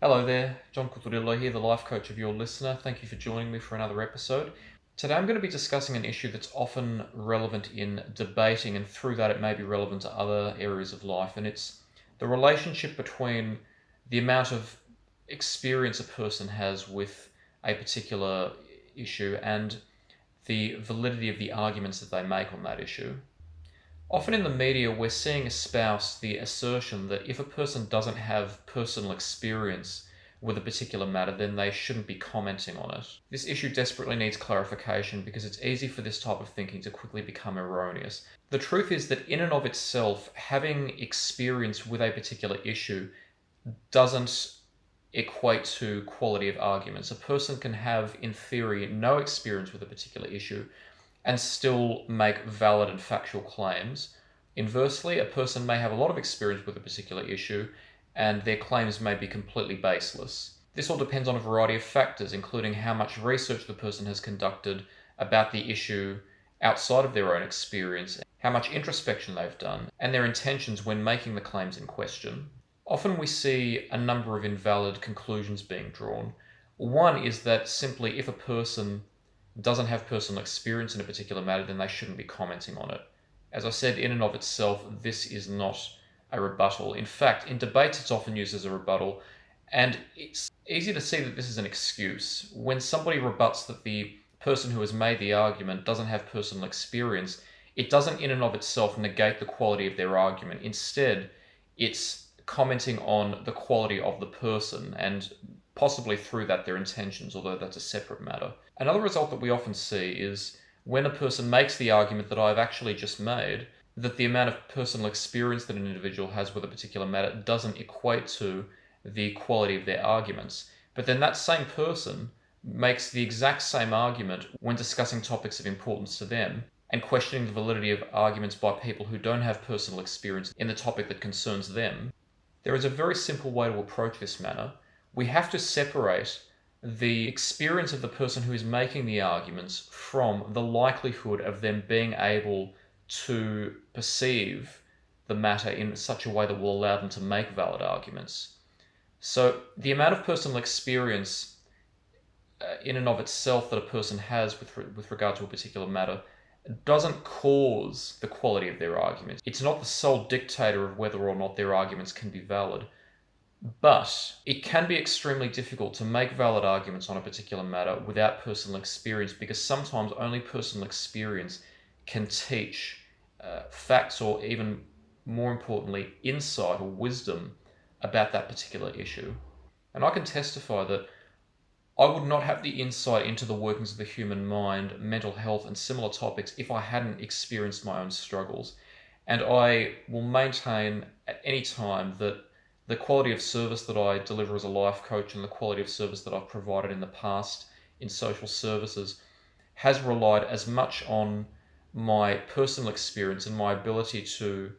Hello there, John Cuturillo here, the life coach of your listener. Thank you for joining me for another episode. Today I'm going to be discussing an issue that's often relevant in debating, and through that it may be relevant to other areas of life, and it's the relationship between the amount of experience a person has with a particular issue and the validity of the arguments that they make on that issue. Often in the media, we're seeing espouse the assertion that if a person doesn't have personal experience with a particular matter, then they shouldn't be commenting on it. This issue desperately needs clarification because it's easy for this type of thinking to quickly become erroneous. The truth is that in and of itself, having experience with a particular issue doesn't equate to quality of arguments. A person can have, in theory, no experience with a particular issue and still make valid and factual claims. Inversely, a person may have a lot of experience with a particular issue and their claims may be completely baseless. This all depends on a variety of factors, including how much research the person has conducted about the issue outside of their own experience, how much introspection they've done, and their intentions when making the claims in question. Often we see a number of invalid conclusions being drawn. One is that simply if a person doesn't have personal experience in a particular matter, then they shouldn't be commenting on it. As I said, in and of itself, this is not a rebuttal. In fact, in debates, it's often used as a rebuttal, and it's easy to see that this is an excuse. When somebody rebuts that the person who has made the argument doesn't have personal experience, it doesn't in and of itself negate the quality of their argument. Instead, it's commenting on the quality of the person and possibly through that their intentions, although that's a separate matter. Another result that we often see is when a person makes the argument that I've actually just made, that the amount of personal experience that an individual has with a particular matter doesn't equate to the quality of their arguments. But then that same person makes the exact same argument when discussing topics of importance to them and questioning the validity of arguments by people who don't have personal experience in the topic that concerns them. There is a very simple way to approach this matter. We have to separate the experience of the person who is making the arguments from the likelihood of them being able to perceive the matter in such a way that will allow them to make valid arguments. So the amount of personal experience in and of itself that a person has with regard to a particular matter doesn't cause the quality of their arguments. It's not the sole dictator of whether or not their arguments can be valid. But it can be extremely difficult to make valid arguments on a particular matter without personal experience, because sometimes only personal experience can teach facts, or even more importantly, insight or wisdom about that particular issue. And I can testify that I would not have the insight into the workings of the human mind, mental health, and similar topics if I hadn't experienced my own struggles. And I will maintain at any time that the quality of service that I deliver as a life coach and the quality of service that I've provided in the past in social services has relied as much on my personal experience and my ability to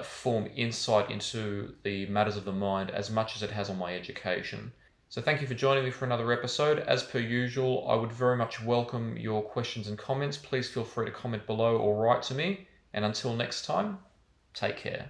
form insight into the matters of the mind as much as it has on my education. So thank you for joining me for another episode. As per usual, I would very much welcome your questions and comments. Please feel free to comment below or write to me. And until next time, take care.